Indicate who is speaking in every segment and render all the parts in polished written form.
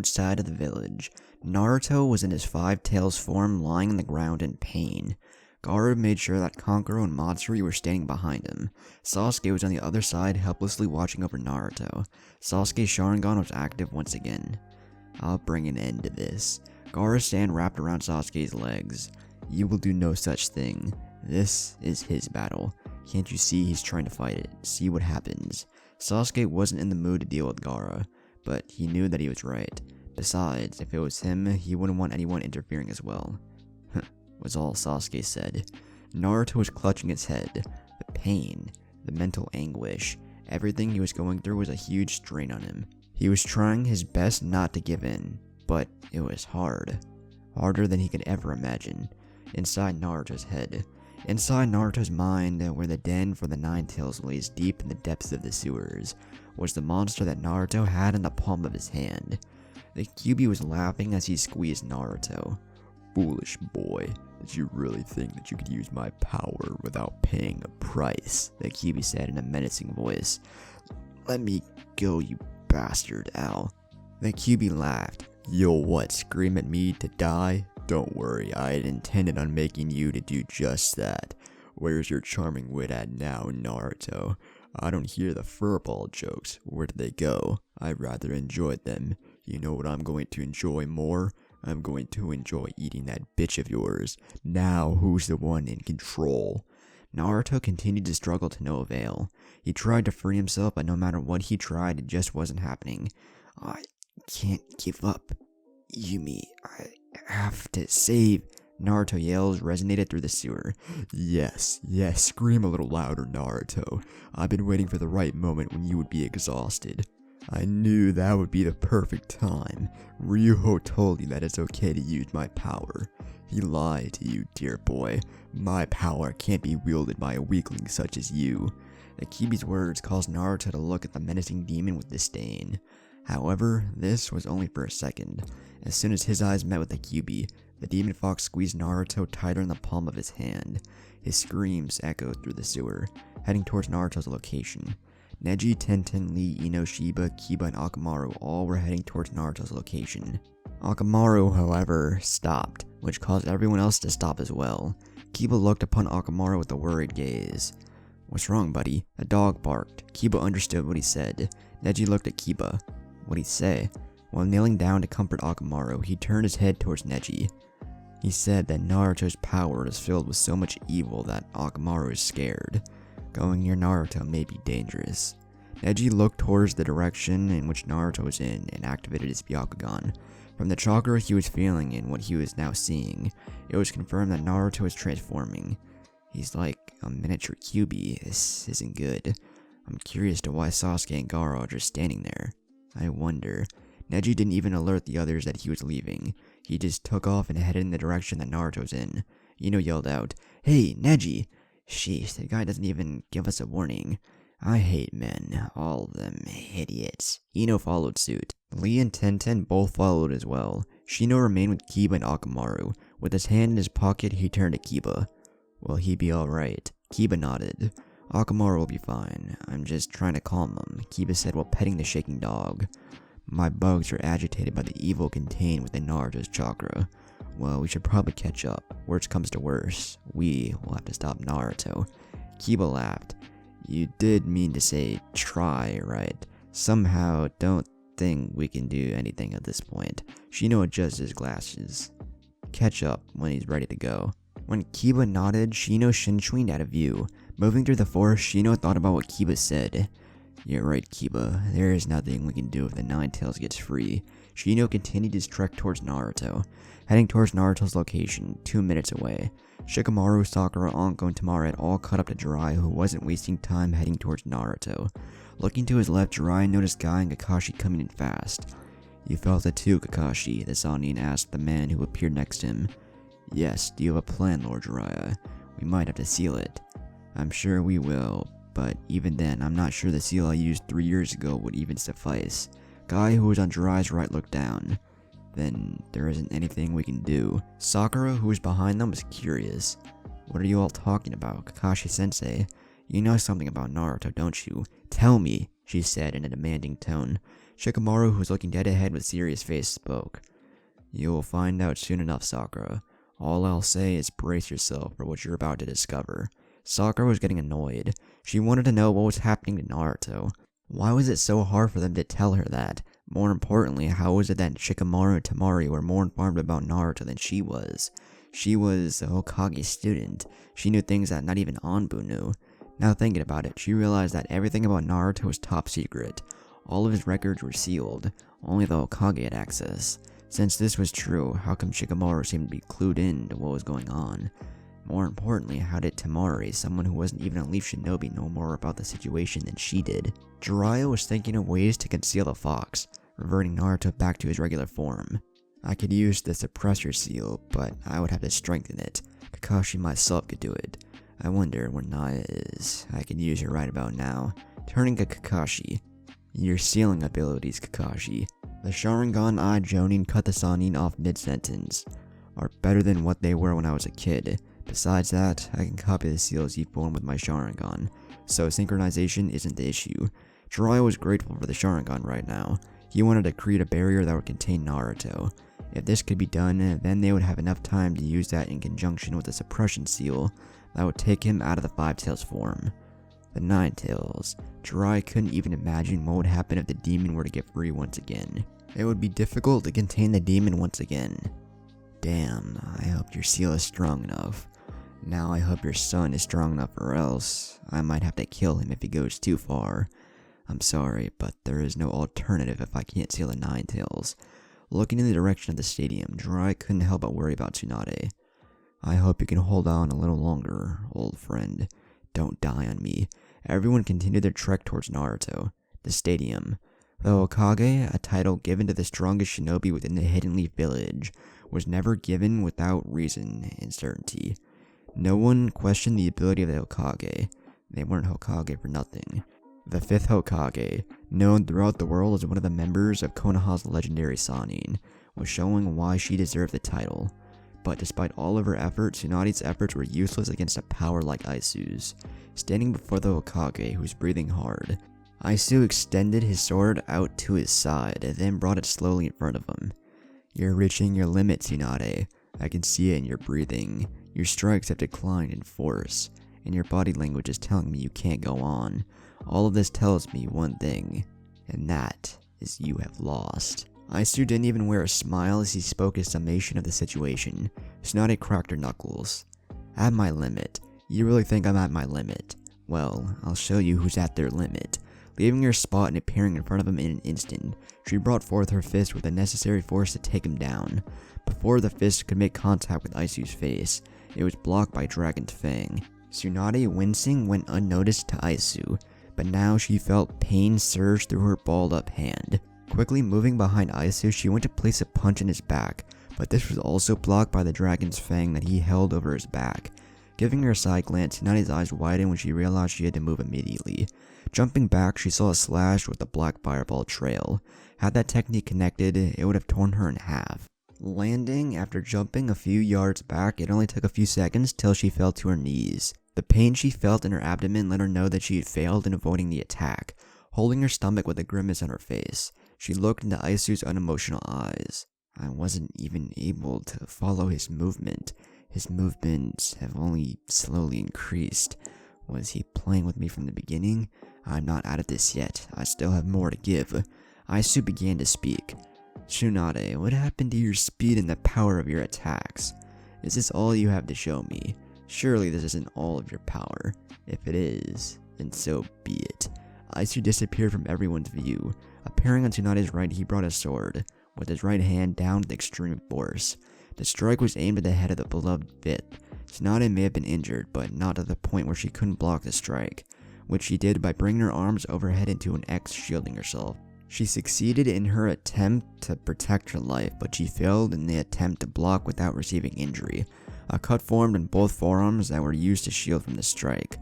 Speaker 1: outside of the village. Naruto was in his five tails form, lying on the ground in pain. Gaara made sure that Kankuro and Matsuri were standing behind him. Sasuke was on the other side, helplessly watching over Naruto. Sasuke's Sharingan was active once again. I'll bring an end to this. Gaara's hand wrapped around Sasuke's legs. You will do no such thing. This is his battle. Can't you see he's trying to fight it? See what happens. Sasuke wasn't in the mood to deal with Gaara, but he knew that he was right. Besides, if it was him, he wouldn't want anyone interfering as well. Was all Sasuke said. Naruto was clutching his head. The pain, the mental anguish, everything he was going through was a huge strain on him. He was trying his best not to give in, but it was hard. Harder than he could ever imagine. Inside Naruto's head. Inside Naruto's mind, where the den for the Nine Tails lays deep in the depths of the sewers, was the monster that Naruto had in the palm of his hand. The Kyuubi was laughing as he squeezed Naruto. Foolish boy, did you really think that you could use my power without paying a price? The Kyuubi said in a menacing voice. Let me go, you bastard, Al. The Kyuubi laughed. You'll what, scream at me to die? Don't worry, I had intended on making you to do just that. Where's your charming wit at now, Naruto? I don't hear the furball jokes. Where did they go? I rather enjoyed them. You know what I'm going to enjoy more? I'm going to enjoy eating that bitch of yours. Now, who's the one in control? Naruto continued to struggle to no avail. He tried to free himself, but no matter what he tried, it just wasn't happening. I can't give up. Yumi, I have to save. Naruto yells resonated through the sewer. Yes, scream a little louder, Naruto. I've been waiting for the right moment when you would be exhausted. I knew that would be the perfect time. Ryuho told you that it's okay to use my power. He lied to you, dear boy. My power can't be wielded by a weakling such as you. The Kyuubi's words caused Naruto to look at the menacing demon with disdain. However, this was only for a second. As soon as his eyes met with the Kyuubi, the demon fox squeezed Naruto tighter in the palm of his hand. His screams echoed through the sewer, heading towards Naruto's location. Neji, Tenten, Lee, Ino, Shiba, Kiba, and Akamaru all were heading towards Naruto's location. Akamaru, however, stopped, which caused everyone else to stop as well. Kiba looked upon Akamaru with a worried gaze. What's wrong, buddy? A dog barked. Kiba understood what he said. Neji looked at Kiba. What'd he say? While kneeling down to comfort Akamaru, he turned his head towards Neji. He said that Naruto's power is filled with so much evil that Akamaru is scared. Going near Naruto may be dangerous. Neji looked towards the direction in which Naruto was in and activated his Byakugan. From the chakra he was feeling and what he was now seeing, it was confirmed that Naruto was transforming. He's like a miniature Kyuubi. This isn't good. I'm curious to why Sasuke and Gaara are just standing there. I wonder. Neji didn't even alert the others that he was leaving. He just took off and headed in the direction that Naruto's in. Ino yelled out, Hey, Neji! Sheesh, the guy doesn't even give us a warning. I hate men, all of them idiots. Ino followed suit. Lee and Tenten both followed as well. Shino remained with Kiba and Akamaru. With his hand in his pocket, he turned to Kiba. Will he be alright? Kiba nodded. Akamaru will be fine. I'm just trying to calm him, Kiba said while petting the shaking dog. My bugs are agitated by the evil contained within Naruto's chakra. Well, we should probably catch up. Worst comes to worst, we will have to stop Naruto. Kiba laughed. You did mean to say try, right? Somehow, don't think we can do anything at this point. Shino adjusts his glasses. Catch up when he's ready to go. When Kiba nodded, Shino shinshweened out of view. Moving through the forest, Shino thought about what Kiba said. You're right, Kiba. There is nothing we can do if the Nine Tails gets free. Shino continued his trek towards Naruto, heading towards Naruto's location, 2 minutes away. Shikamaru, Sakura, Anko, and Tamara had all caught up to Jiraiya, who wasn't wasting time heading towards Naruto. Looking to his left, Jiraiya noticed Guy and Kakashi coming in fast. You felt it too, Kakashi, the Sannin asked the man who appeared next to him. Yes, do you have a plan, Lord Jiraiya? We might have to seal it. I'm sure we will, but even then, I'm not sure the seal I used 3 years ago would even suffice. Guy, who was on Jiraiya's right, looked down. Then, there isn't anything we can do. Sakura, who was behind them, was curious. What are you all talking about, Kakashi-sensei? You know something about Naruto, don't you? Tell me, she said in a demanding tone. Shikamaru, who was looking dead ahead with serious face, spoke. You will find out soon enough, Sakura. All I'll say is brace yourself for what you're about to discover. Sakura was getting annoyed. She wanted to know what was happening to Naruto. Why was it so hard for them to tell her that? More importantly, how was it that Shikamaru and Temari were more informed about Naruto than she was? She was a Hokage student. She knew things that not even Anbu knew. Now thinking about it, she realized that everything about Naruto was top secret. All of his records were sealed. Only the Hokage had access. Since this was true, how come Shikamaru seemed to be clued in to what was going on? More importantly, how did Temari, someone who wasn't even a Leaf Shinobi, know more about the situation than she did? Jiraiya was thinking of ways to conceal the fox, reverting Naruto back to his regular form. I could use the suppressor seal, but I would have to strengthen it. Kakashi myself could do it. I wonder where Naya is. I could use her right about now. Turning to Kakashi. Your sealing abilities, Kakashi. The Sharingan I Jonin cut the Sannin off mid-sentence. Are better than what they were when I was a kid. Besides that, I can copy the seals you form with my Sharingan, so synchronization isn't the issue. Jiraiya was grateful for the Sharingan right now. He wanted to create a barrier that would contain Naruto. If this could be done, then they would have enough time to use that in conjunction with the suppression seal that would take him out of the Five Tails form. The Nine Tails. Jiraiya couldn't even imagine what would happen if the demon were to get free once again. It would be difficult to contain the demon once again. Damn, I hope your seal is strong enough. Now I hope your son is strong enough, or else I might have to kill him if he goes too far. I'm sorry, but there is no alternative if I can't seal the Nine Tails. Looking in the direction of the stadium, Jiraiya couldn't help but worry about Tsunade. I hope you can hold on a little longer, old friend. Don't die on me. Everyone continued their trek towards Naruto. The stadium. The Hokage, a title given to the strongest shinobi within the Hidden Leaf Village, was never given without reason and certainty. No one questioned the ability of the Hokage. They weren't Hokage for nothing. The fifth Hokage, known throughout the world as one of the members of Konoha's legendary Sannin, was showing why she deserved the title. But despite all of her efforts, Tsunade's efforts were useless against a power like Aisu's. Standing before the Hokage, who was breathing hard, Aisu extended his sword out to his side, and then brought it slowly in front of him. You're reaching your limit, Tsunade. I can see it in your breathing. Your strikes have declined in force, and your body language is telling me you can't go on. All of this tells me one thing, and that is you have lost. Aisu didn't even wear a smile as he spoke his summation of the situation. Tsunade cracked her knuckles. At my limit. You really think I'm at my limit? Well, I'll show you who's at their limit. Leaving her spot and appearing in front of him in an instant, she brought forth her fist with the necessary force to take him down. Before the fist could make contact with Aisu's face, it was blocked by Dragon's Fang. Tsunade wincing went unnoticed to Aisu, but now she felt pain surge through her balled up hand. Quickly moving behind Aisu, she went to place a punch in his back, but this was also blocked by the Dragon's Fang that he held over his back. Giving her a side glance, Tsunade's eyes widened when she realized she had to move immediately. Jumping back, she saw a slash with the black fireball trail. Had that technique connected, it would have torn her in half. Landing after jumping a few yards back, it only took a few seconds till she fell to her knees. The pain she felt in her abdomen let her know that she had failed in avoiding the attack. Holding her stomach with a grimace on her face, she looked into Aisu's unemotional eyes. I wasn't even able to follow his movement. His movements have only slowly increased. Was he playing with me from the beginning? I'm not out of this yet. I still have more to give. Aisu began to speak. Tsunade, what happened to your speed and the power of your attacks? Is this all you have to show me? Surely this isn't all of your power. If it is, then so be it. Aisu disappeared from everyone's view. Appearing on Tsunade's right, he brought a sword, with his right hand down with extreme force. The strike was aimed at the head of the beloved fifth. Tsunade may have been injured, but not to the point where she couldn't block the strike, which she did by bringing her arms overhead into an X, shielding herself. She succeeded in her attempt to protect her life, but she failed in the attempt to block without receiving injury. A cut formed in both forearms that were used to shield from the strike.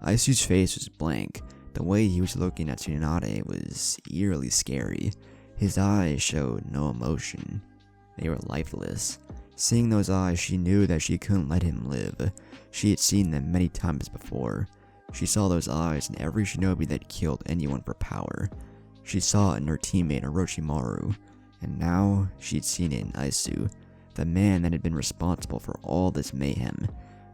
Speaker 1: Aisu's face was blank. The way he was looking at Tsunade was eerily scary. His eyes showed no emotion. They were lifeless. Seeing those eyes, she knew that she couldn't let him live. She had seen them many times before. She saw those eyes in every shinobi that killed anyone for power. She saw it in her teammate Orochimaru, and now she'd seen it in Aisu, the man that had been responsible for all this mayhem.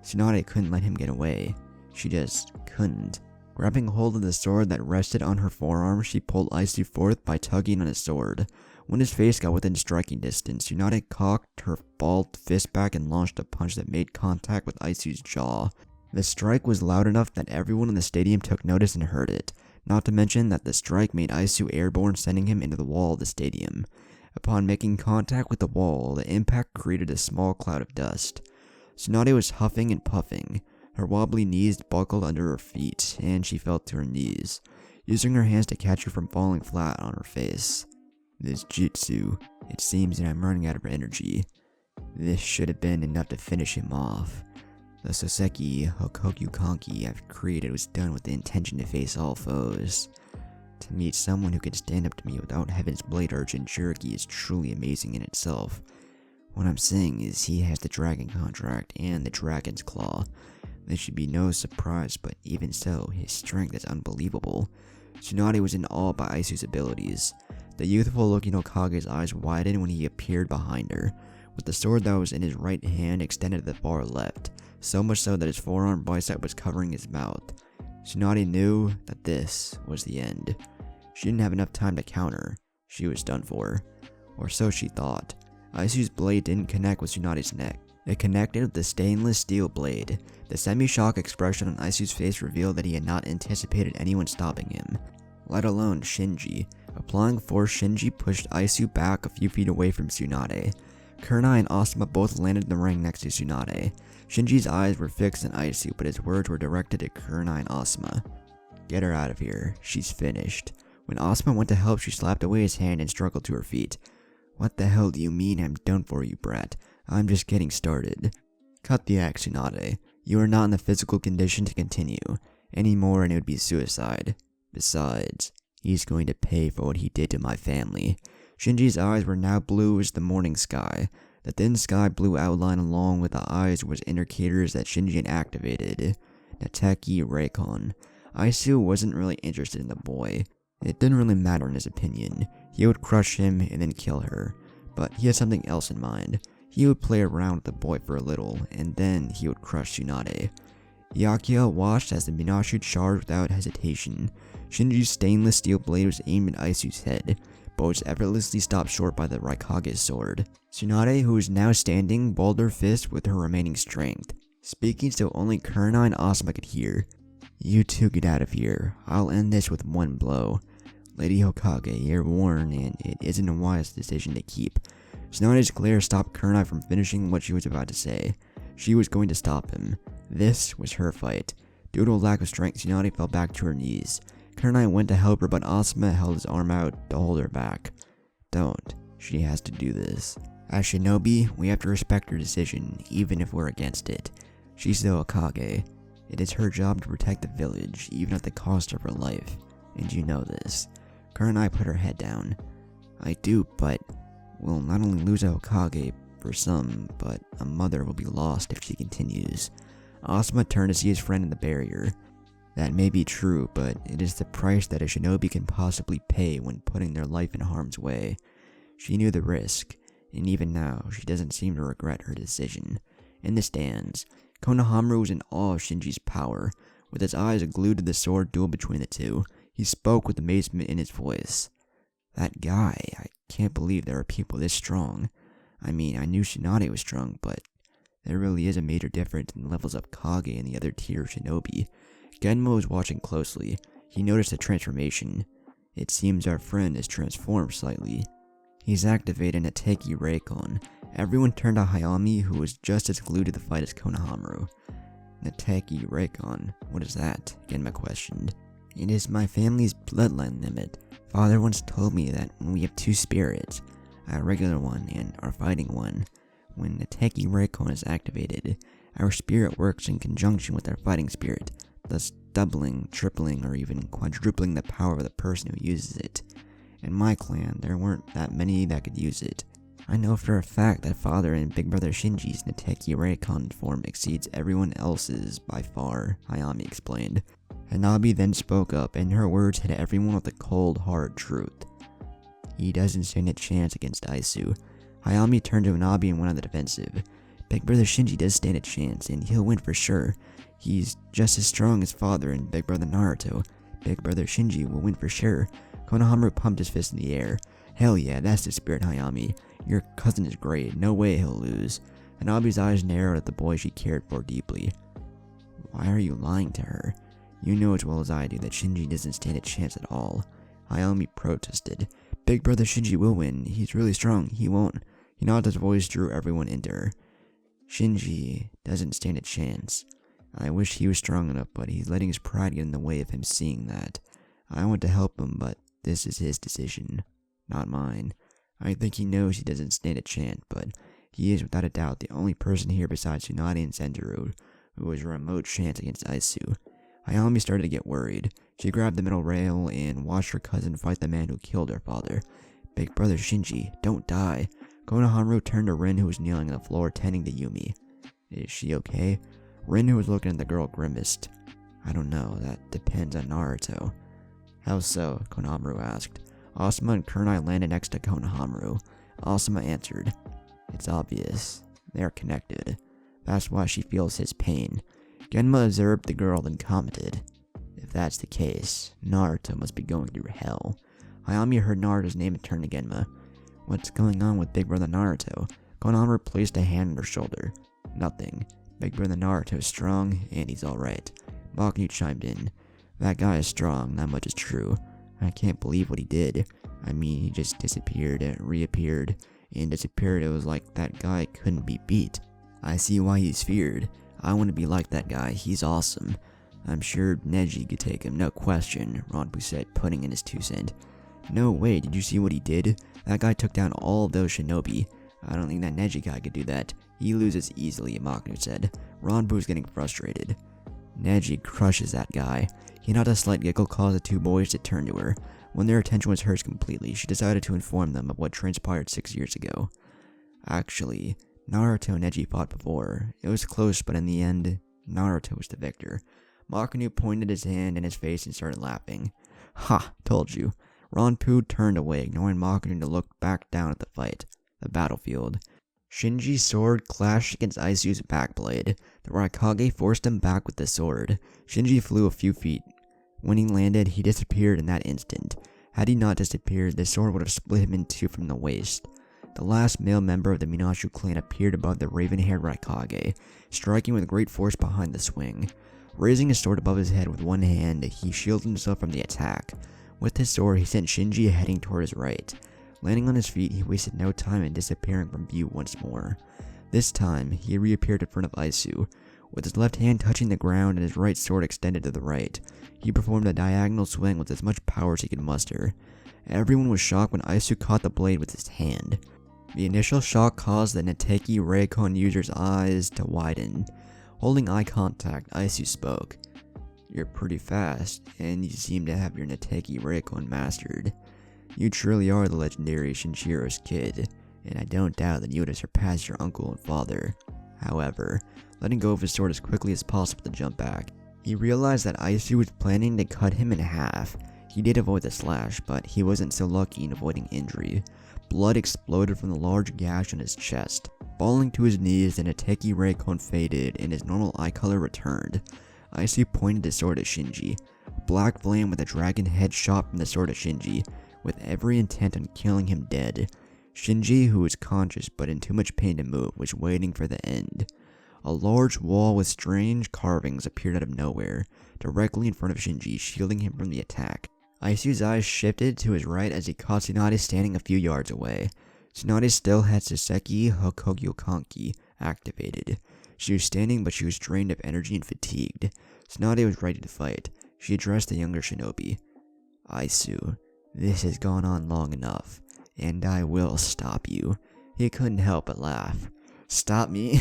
Speaker 1: Tsunade couldn't let him get away. She just couldn't. Grabbing hold of the sword that rested on her forearm, she pulled Aisu forth by tugging on his sword. When his face got within striking distance, Tsunade cocked her balled fist back and launched a punch that made contact with Aisu's jaw. The strike was loud enough that everyone in the stadium took notice and heard it, not to mention that the strike made Aisu airborne, sending him into the wall of the stadium. Upon making contact with the wall, the impact created a small cloud of dust. Tsunade was huffing and puffing. Her wobbly knees buckled under her feet, and she fell to her knees, using her hands to catch her from falling flat on her face. This jutsu, it seems that I'm running out of energy. This should have been enough to finish him off. The Soseki Hokoku Kanki I've created was done with the intention to face all foes. To meet someone who can stand up to me without Heaven's Blade or Jinchuriki is truly amazing in itself. What I'm saying is he has the Dragon Contract and the Dragon's Claw. This should be no surprise, but even so, his strength is unbelievable. Tsunade was in awe by Aisu's abilities. The youthful-looking Hokage's eyes widened when he appeared behind her, with the sword that was in his right hand extended to the far left, so much so that his forearm bicep was covering his mouth. Tsunade knew that this was the end. She didn't have enough time to counter. She was done for. Or so she thought. Aisu's blade didn't connect with Tsunade's neck. It connected with the stainless steel blade. The semi-shock expression on Aisu's face revealed that he had not anticipated anyone stopping him, let alone Shinji. Applying force, Shinji pushed Aisu back a few feet away from Tsunade. Kurenai and Asuma both landed in the ring next to Tsunade. Shinji's eyes were fixed on Aisu, but his words were directed at Kurenai and Asuma. Get her out of here. She's finished. When Asuma went to help, she slapped away his hand and struggled to her feet. What the hell do you mean I'm done for, you brat? I'm just getting started. Cut the act, Tsunade. You are not in the physical condition to continue anymore, and it would be suicide. Besides, he's going to pay for what he did to my family. Shinji's eyes were now blue as the morning sky. The thin sky blue outline along with the eyes was indicators that Shinji had activated Nateki Reikon. Aisu wasn't really interested in the boy. It didn't really matter in his opinion. He would crush him and then kill her. But he had something else in mind. He would play around with the boy for a little, and then he would crush Tsunade. Yakuya watched as the Minashu charged without hesitation. Shinji's stainless steel blade was aimed at Aisu's head, but was effortlessly stopped short by the Raikage's sword. Tsunade, who was now standing, balled her fist with her remaining strength, speaking so only Kurenai and Asuma could hear. You two get out of here. I'll end this with one blow. Lady Hokage, you're warned, and it isn't a wise decision to keep. Tsunade's glare stopped Kurenai from finishing what she was about to say. She was going to stop him. This was her fight. Due to a lack of strength, Tsunade fell back to her knees. Kurenai went to help her, but Asuma held his arm out to hold her back. Don't. She has to do this. As Shinobi, we have to respect her decision, even if we're against it. She's the Hokage. It is her job to protect the village, even at the cost of her life. And you know this. Kurenai put her head down. I do, but we'll not only lose a Hokage for some, but a mother will be lost if she continues. Asuma turned to see his friend in the barrier. That may be true, but it is the price that a shinobi can possibly pay when putting their life in harm's way. She knew the risk, and even now, she doesn't seem to regret her decision. In the stands, Konohamaru was in awe of Shinji's power. With his eyes glued to the sword duel between the two, he spoke with amazement in his voice. That guy, I can't believe there are people this strong. I mean, I knew Tsunade was strong, but there really is a major difference in the levels of Kage and the other tier shinobi. Genmo was watching closely. He noticed a transformation. It seems our friend is transformed slightly. He's activated Nateki Reikon. Everyone turned to Hayami, who was just as glued to the fight as Konohamaru. Nateki Reikon, what is that? Genma questioned. It is my family's bloodline limit. Father once told me that when we have two spirits, a regular one and our fighting one, when Nateki Reikon is activated, our spirit works in conjunction with our fighting spirit, thus doubling, tripling, or even quadrupling the power of the person who uses it. In my clan, there weren't that many that could use it. I know for a fact that Father and Big Brother Shinji's Nateki Reikon form exceeds everyone else's by far, Hayami explained. Hanabi then spoke up, and her words hit everyone with the cold, hard truth. He doesn't stand a chance against Aisu. Hayami turned to Hanabi and went on the defensive. Big Brother Shinji does stand a chance, and he'll win for sure. He's just as strong as father and Big Brother Naruto. Big Brother Shinji will win for sure. Konohamaru pumped his fist in the air. Hell yeah, that's the spirit, Hayami. Your cousin is great, no way he'll lose. Hanabi's eyes narrowed at the boy she cared for deeply. Why are you lying to her? You know as well as I do that Shinji doesn't stand a chance at all. Hayami protested. Big Brother Shinji will win. He's really strong. He won't. Hinata's voice drew everyone into her. Shinji doesn't stand a chance. I wish he was strong enough, but he's letting his pride get in the way of him seeing that. I want to help him, but this is his decision, not mine. I think he knows he doesn't stand a chance, but he is without a doubt the only person here besides Tsunade and Sendero who has a remote chance against Aisu. Hayami started to get worried. She grabbed the middle rail and watched her cousin fight the man who killed her father. Big Brother Shinji, don't die. Konohamaru turned to Rin, who was kneeling on the floor tending to Yumi. Is she okay? Rin, who was looking at the girl, grimaced. I don't know, that depends on Naruto. How so? Konohamaru asked. Asuma and Kunai landed next to Konohamaru. Asuma answered. It's obvious. They are connected. That's why she feels his pain. Genma observed the girl, then commented. If that's the case, Naruto must be going through hell. Hayami heard Naruto's name and turned to Genma. What's going on with Big Brother Naruto? Konohamaru placed a hand on her shoulder. Nothing. Big Brother Naruto is strong, and he's alright. Makinu chimed in. That guy is strong, that much is true. I can't believe what he did. I mean, he just disappeared and reappeared, and disappeared. It was like that guy couldn't be beat. I see why he's feared. I want to be like that guy, he's awesome. I'm sure Neji could take him, no question, Ranpu said, putting in his 2 cents. No way, did you see what he did? That guy took down all of those shinobi. I don't think that Neji guy could do that. He loses easily, Makinu said. Ranpu was getting frustrated. Neji crushes that guy. Hinata's slight giggle caused the 2 boys to turn to her. When their attention was hers completely, she decided to inform them of what transpired 6 years ago. Actually, Naruto and Neji fought before. It was close, but in the end, Naruto was the victor. Makinu pointed his hand in his face and started laughing. Ha, told you. Ranpu turned away, ignoring Makinu to look back down at the fight. The battlefield. Shinji's sword clashed against Aisu's backblade. The Raikage forced him back with the sword. Shinji flew a few feet. When he landed, he disappeared in that instant. Had he not disappeared, the sword would have split him in 2 from the waist. The last male member of the Minato clan appeared above the raven-haired Raikage, striking with great force behind the swing. Raising his sword above his head with one hand, he shielded himself from the attack. With his sword, he sent Shinji heading toward his right. Landing on his feet, he wasted no time in disappearing from view once more. This time, he reappeared in front of Aisu. With his left hand touching the ground and his right sword extended to the right, he performed a diagonal swing with as much power as he could muster. Everyone was shocked when Aisu caught the blade with his hand. The initial shock caused the Neteki Reikon user's eyes to widen. Holding eye contact, Aisu spoke. You're pretty fast, and you seem to have your Neteki Reikon mastered. You truly are the legendary Shinjiro's kid, and I don't doubt that you would have surpassed your uncle and father. However, letting go of his sword as quickly as possible to jump back, he realized that Aisu was planning to cut him in half. He did avoid the slash, but he wasn't so lucky in avoiding injury. Blood exploded from the large gash on his chest. Falling to his knees, the Neteki Reikon faded, and his normal eye color returned. Aisu pointed his sword at Shinji. A black flame with a dragon head shot from the sword at Shinji, with every intent on killing him dead. Shinji, who was conscious but in too much pain to move, was waiting for the end. A large wall with strange carvings appeared out of nowhere, directly in front of Shinji, shielding him from the attack. Aisu's eyes shifted to his right as he caught Tsunade standing a few yards away. Tsunade still had Saseki Hokogyo Kanki activated. She was standing, but she was drained of energy and fatigued. Tsunade was ready to fight. She addressed the younger shinobi. Aisu, this has gone on long enough, and I will stop you. He couldn't help but laugh. Stop me?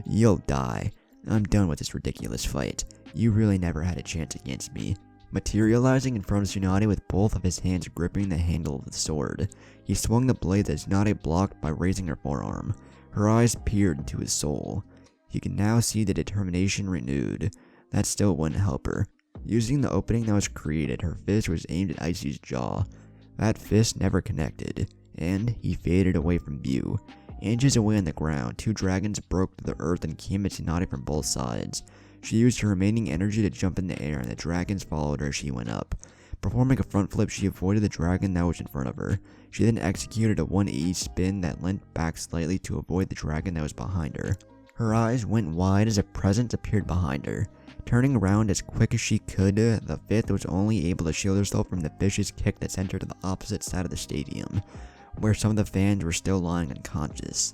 Speaker 1: You'll die. I'm done with this ridiculous fight. You really never had a chance against me. Materializing in front of Tsunade with both of his hands gripping the handle of the sword, he swung the blade that Tsunade blocked by raising her forearm. Her eyes peered into his soul. He could now see the determination renewed. That still wouldn't help her. Using the opening that was created, her fist was aimed at Icy's jaw. That fist never connected, and he faded away from view. Inches away on the ground, two dragons broke through the earth and came at Tsunade from both sides. She used her remaining energy to jump in the air, and the dragons followed her as she went up. Performing a front flip, she avoided the dragon that was in front of her. She then executed a 180 spin that leant back slightly to avoid the dragon that was behind her. Her eyes went wide as a presence appeared behind her. Turning around as quick as she could, the fifth was only able to shield herself from the vicious kick that sent her to the opposite side of the stadium, where some of the fans were still lying unconscious.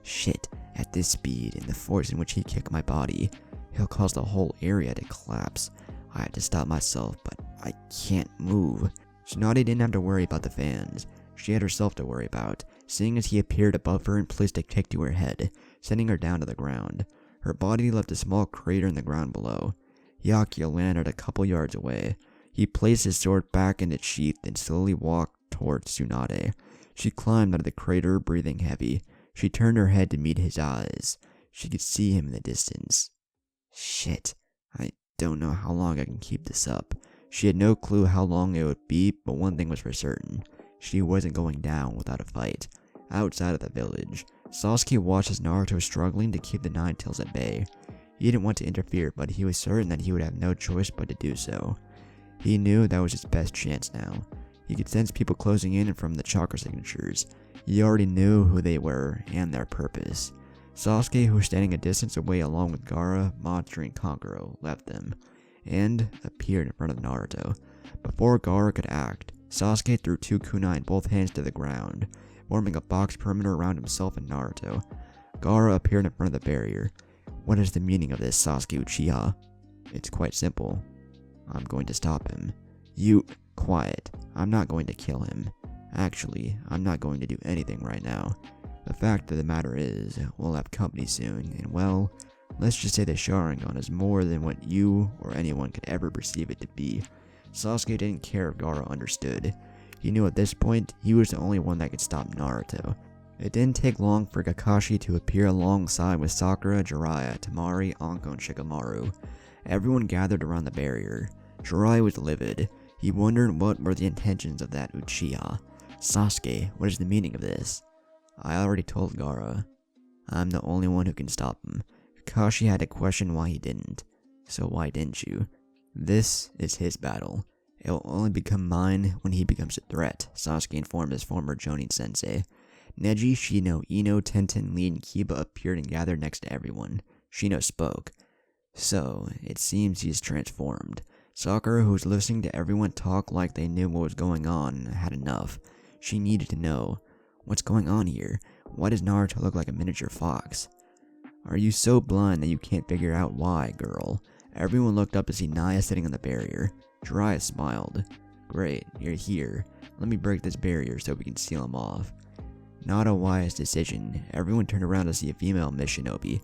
Speaker 1: Shit, at this speed and the force in which he kicked my body, he'll cause the whole area to collapse. I had to stop myself, but I can't move. Tsunade didn't have to worry about the fans. She had herself to worry about, seeing as he appeared above her and placed a kick to her head, sending her down to the ground. Her body left a small crater in the ground below. Yakuya landed a couple yards away. He placed his sword back in its sheath and slowly walked towards Tsunade. She climbed out of the crater, breathing heavy. She turned her head to meet his eyes. She could see him in the distance. Shit, I don't know how long I can keep this up. She had no clue how long it would be, but one thing was for certain. She wasn't going down without a fight. Outside of the village, Sasuke watched as Naruto was struggling to keep the Nine Tails at bay. He didn't want to interfere, but he was certain that he would have no choice but to do so. He knew that was his best chance now. He could sense people closing in from the chakra signatures. He already knew who they were and their purpose. Sasuke, who was standing a distance away along with Gaara, Monster, and Kankuro, left them, and appeared in front of Naruto. Before Gaara could act, Sasuke threw two kunai in both hands to the ground, forming a box perimeter around himself and Naruto. Gaara appeared in front of the barrier. What is the meaning of this, Sasuke Uchiha? It's quite simple. I'm going to stop him. You... Quiet. I'm not going to kill him. Actually, I'm not going to do anything right now. The fact of the matter is, we'll have company soon, and well, let's just say the Sharingan is more than what you or anyone could ever perceive it to be. Sasuke didn't care if Gaara understood. He knew at this point, he was the only one that could stop Naruto. It didn't take long for Kakashi to appear alongside with Sakura, Jiraiya, Temari, Anko, and Shikamaru. Everyone gathered around the barrier. Jiraiya was livid. He wondered what were the intentions of that Uchiha. Sasuke, what is the meaning of this? I already told Gaara. I'm the only one who can stop him. Kakashi had to question why he didn't. So why didn't you? This is his battle. It will only become mine when he becomes a threat, Sasuke informed his former Jonin sensei. Neji, Shino, Ino, Tenten, Lee, and Kiba appeared and gathered next to everyone. Shino spoke. So, it seems he's transformed. Sakura, who was listening to everyone talk like they knew what was going on, had enough. She needed to know. What's going on here? Why does Naruto look like a miniature fox? Are you so blind that you can't figure out why, girl? Everyone looked up to see Naya sitting on the barrier. Jiraiya smiled. Great, you're here. Let me break this barrier so we can seal him off. Not a wise decision. Everyone turned around to see a female Miss Shinobi.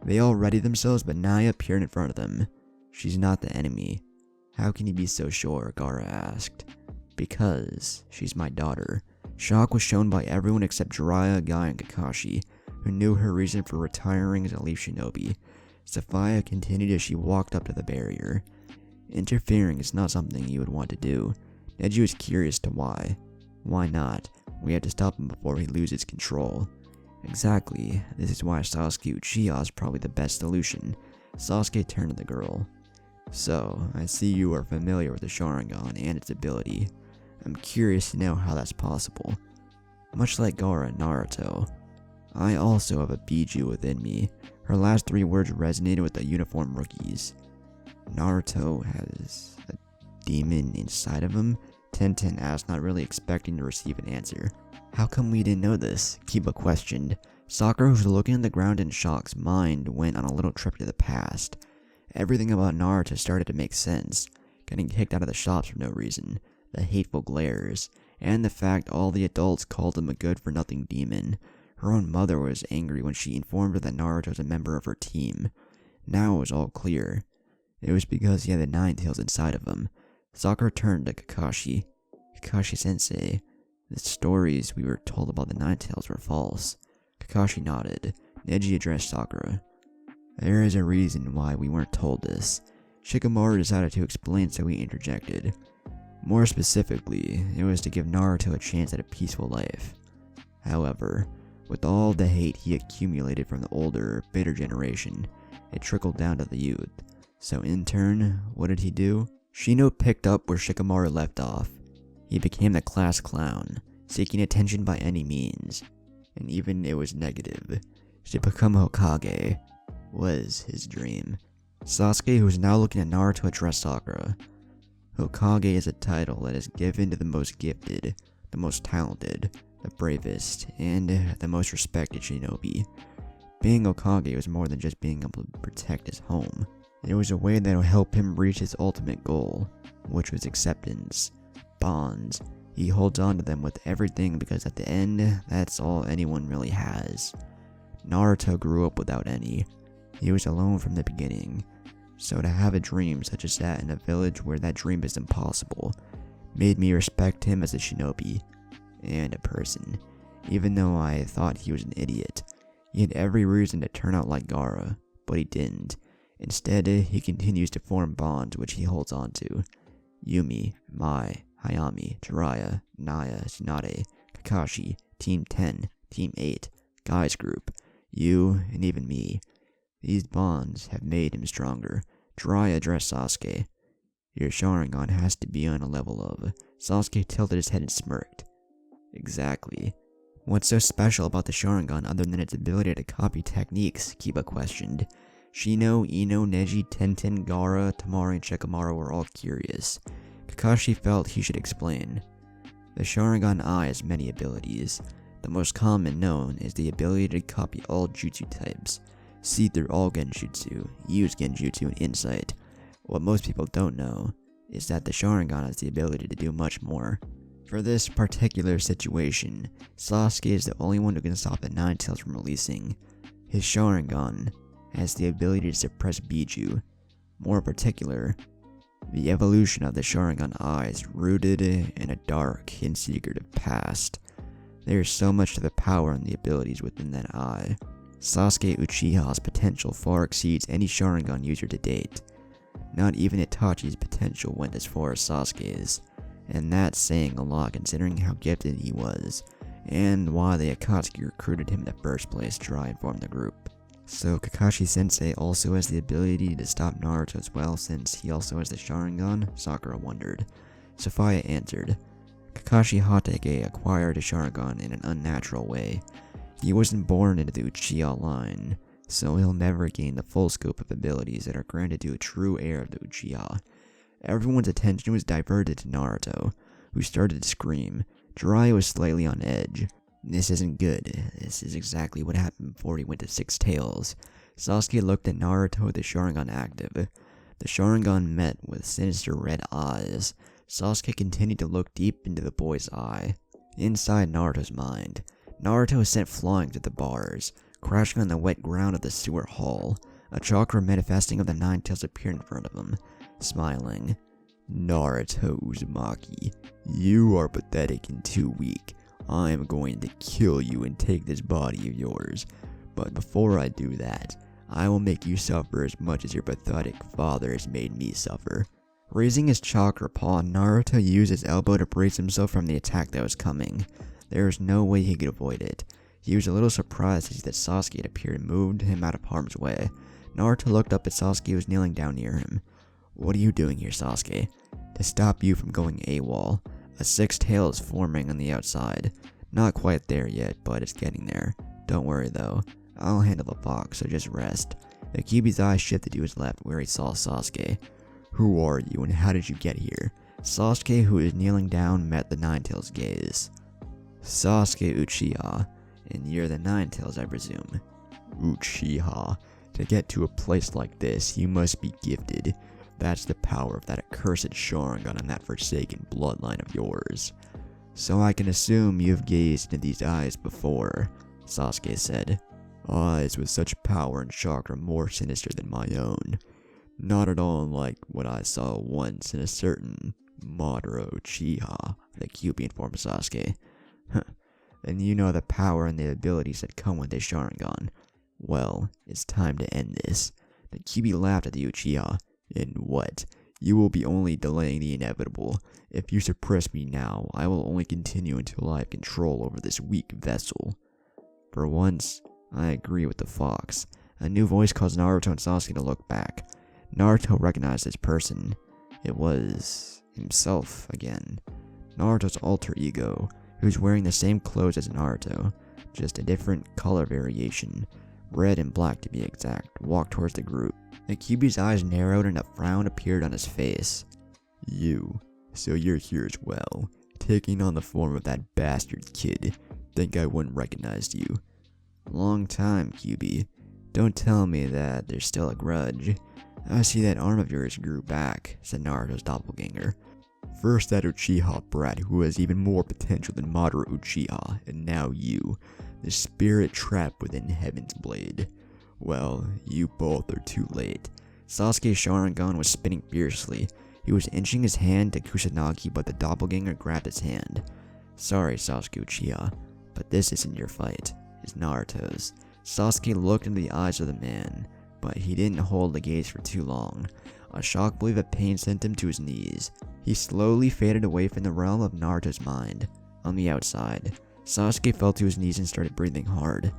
Speaker 1: They all readied themselves, but Naya appeared in front of them. She's not the enemy. How can you be so sure? Gaara asked. Because she's my daughter. Shock was shown by everyone except Jiraiya, Guy, and Kakashi, who knew her reason for retiring as a leaf shinobi. Saphaya continued as she walked up to the barrier. Interfering is not something you would want to do. Neji was curious to why. Why not? We have to stop him before he loses control. Exactly. This is why Sasuke Uchiha is probably the best solution. Sasuke turned to the girl. So, I see you are familiar with the Sharingan and its ability. I'm curious to know how that's possible. Much like Gaara and Naruto, I also have a Biju within me. Her last three words resonated with the uniform rookies. Naruto has a demon inside of him? Tenten asked, not really expecting to receive an answer. How come we didn't know this? Kiba questioned. Sakura, who was looking at the ground in shock's mind, went on a little trip to the past. Everything about Naruto started to make sense. Getting kicked out of the shops for no reason, the hateful glares, and the fact all the adults called him a good-for-nothing demon. Her own mother was angry when she informed her that Naruto was a member of her team. Now it was all clear. It was because he had the Nine Tails inside of him. Sakura turned to Kakashi. Kakashi-sensei, the stories we were told about the Nine Tails were false. Kakashi nodded. Neji addressed Sakura. There is a reason why we weren't told this. Shikamaru decided to explain, so he interjected. More specifically, it was to give Naruto a chance at a peaceful life. However, with all the hate he accumulated from the older, bitter generation, it trickled down to the youth. So in turn, what did he do? Shino picked up where Shikamaru left off. He became the class clown, seeking attention by any means. And even it was negative. To become Hokage was his dream. Sasuke, who is now looking at Naruto, addressed Sakura. Hokage is a title that is given to the most gifted, the most talented, the bravest, and the most respected shinobi. Being Hokage was more than just being able to protect his home. It was a way that would help him reach his ultimate goal, which was acceptance. Bonds. He holds on to them with everything because at the end, that's all anyone really has. Naruto grew up without any. He was alone from the beginning. So to have a dream such as that in a village where that dream is impossible made me respect him as a shinobi and a person. Even though I thought he was an idiot, he had every reason to turn out like Gaara, but he didn't. Instead, he continues to form bonds which he holds on to. Yumi, Mai, Hayami, Jiraiya, Naya, Tsunade, Kakashi, Team 10, Team 8, Guys Group, you, and even me. These bonds have made him stronger. Jiraiya addressed Sasuke. Your Sharingan has to be on a level of... Sasuke tilted his head and smirked. Exactly. What's so special about the Sharingan other than its ability to copy techniques? Kiba questioned. Shino, Ino, Neji, Tenten, Gaara, Temari, and Shikamaru were all curious. Kakashi felt he should explain. The Sharingan Eye has many abilities. The most common known is the ability to copy all jutsu types, see through all genjutsu, use genjutsu and insight. What most people don't know is that the Sharingan has the ability to do much more. For this particular situation, Sasuke is the only one who can stop the Nine Tails from releasing. His Sharingan has the ability to suppress Biju. More particular, the evolution of the Sharingan Eye is rooted in a dark and secretive past. There is so much to the power and the abilities within that eye. Sasuke Uchiha's potential far exceeds any Sharingan user to date. Not even Itachi's potential went as far as Sasuke's, and that's saying a lot considering how gifted he was, and why the Akatsuki recruited him in the first place to try and form the group. So Kakashi Sensei also has the ability to stop Naruto as well since he also has the Sharingan? Sakura wondered. Safaya answered. Kakashi Hatake acquired a Sharingan in an unnatural way. He wasn't born into the Uchiha line, so he'll never gain the full scope of abilities that are granted to a true heir of the Uchiha. Everyone's attention was diverted to Naruto, who started to scream. Jiraiya was slightly on edge. This isn't good. This is exactly what happened before he went to Six Tails. Sasuke looked at Naruto with the Sharingan active. The Sharingan met with sinister red eyes. Sasuke continued to look deep into the boy's eye. Inside Naruto's mind, Naruto was sent flying through the bars, crashing on the wet ground of the sewer hall. A chakra manifesting of the Nine Tails appeared in front of him, smiling. Naruto Uzumaki, you are pathetic and too weak. I am going to kill you and take this body of yours. But before I do that, I will make you suffer as much as your pathetic father has made me suffer. Raising his chakra paw, Naruto used his elbow to brace himself from the attack that was coming. There was no way he could avoid it. He was a little surprised to see that Sasuke had appeared and moved him out of harm's way. Naruto looked up at Sasuke, who was kneeling down near him. What are you doing here, Sasuke? To stop you from going AWOL. A Six Tail is forming on the outside. Not quite there yet, but it's getting there. Don't worry though. I'll handle the fox, so just rest. The Kyuubi's eyes shifted to his left where he saw Sasuke. Who are you and how did you get here? Sasuke, who was kneeling down, met the Nine Tails' gaze. Sasuke Uchiha, and you're the Nine Tails, I presume. Uchiha. To get to a place like this, you must be gifted. That's the power of that accursed Sharingan and that forsaken bloodline of yours. So I can assume you've gazed into these eyes before, Sasuke said. Eyes with such power and chakra more sinister than my own. Not at all unlike what I saw once in a certain Madara Uchiha, the Kyuubi informed Sasuke. Then you know the power and the abilities that come with the Sharingan. Well, it's time to end this. The Kyuubi laughed at the Uchiha. And what? You will be only delaying the inevitable. If you suppress me now, I will only continue until I have control over this weak vessel. For once, I agree with the fox. A new voice caused Naruto and Sasuke to look back. Naruto recognized this person. It was himself again. Naruto's alter ego, who was wearing the same clothes as Naruto, just a different color variation, red and black to be exact, walked towards the group. The Kyuubi's eyes narrowed and a frown appeared on his face. So you're here as well, taking on the form of that bastard kid. Think I wouldn't recognize you. Long time, Kyuubi. Don't tell me that there's still a grudge. I see that arm of yours grew back, said Naruto's doppelganger. First that Uchiha brat who has even more potential than Madara Uchiha, and now you, the spirit trapped within Heaven's Blade. Well, you both are too late. Sasuke's Sharingan was spinning fiercely. He was inching his hand to Kusanagi, but the doppelganger grabbed his hand. Sorry, Sasuke Uchiha, but this isn't your fight. It's Naruto's. Sasuke looked into the eyes of the man, but he didn't hold the gaze for too long. A shock wave of pain sent him to his knees. He slowly faded away from the realm of Naruto's mind. On the outside, Sasuke fell to his knees and started breathing hard.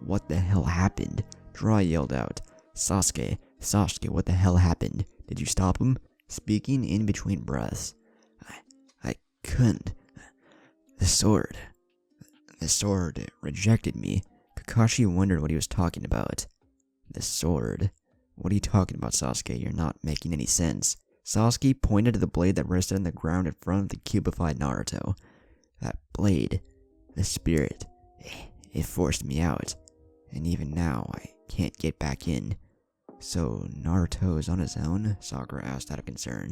Speaker 1: What the hell happened? Jiraiya yelled out. Sasuke, what the hell happened? Did you stop him? Speaking in between breaths. I couldn't. The sword rejected me. Kakashi wondered what he was talking about. The sword? What are you talking about, Sasuke? You're not making any sense. Sasuke pointed to the blade that rested on the ground in front of the cubified Naruto. That blade, the spirit, it forced me out. And even now, I can't get back in. So, Naruto is on his own? Sakura asked out of concern.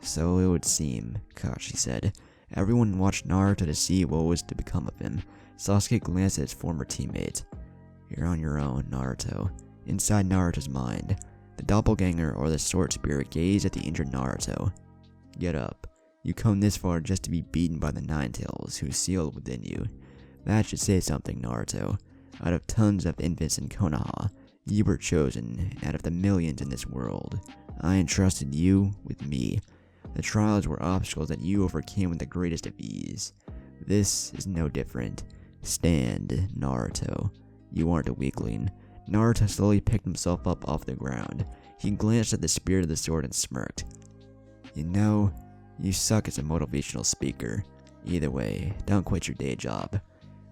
Speaker 1: So it would seem, Kakashi said. Everyone watched Naruto to see what was to become of him. Sasuke glanced at his former teammate. You're on your own, Naruto. Inside Naruto's mind, the doppelganger or the sword spirit gazed at the injured Naruto. Get up. You come this far just to be beaten by the Nine-Tails who sealed within you. That should say something, Naruto. Out of tons of infants in Konoha, you were chosen. Out of the millions in this world, I entrusted you with me. The trials were obstacles that you overcame with the greatest of ease. This is no different. Stand, Naruto. You aren't a weakling. Naruto slowly picked himself up off the ground. He glanced at the spirit of the sword and smirked. You know, you suck as a motivational speaker. Either way, don't quit your day job.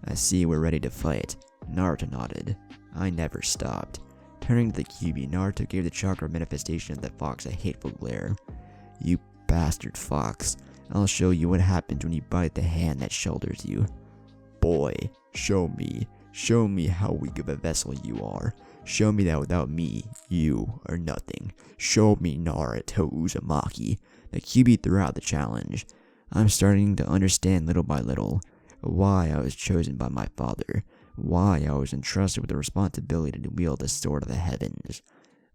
Speaker 1: I see we're ready to fight. Naruto nodded. I never stopped. Turning to the Kyuubi, Naruto gave the chakra manifestation of the fox a hateful glare. You bastard fox. I'll show you what happens when you bite the hand that shelters you. Boy, show me. Show me how weak of a vessel you are. Show me that without me, you are nothing. Show me, Naruto Uzumaki. The Kyuubi threw out the challenge. I'm starting to understand little by little why I was chosen by my father. Why I was entrusted with the responsibility to wield the sword of the heavens.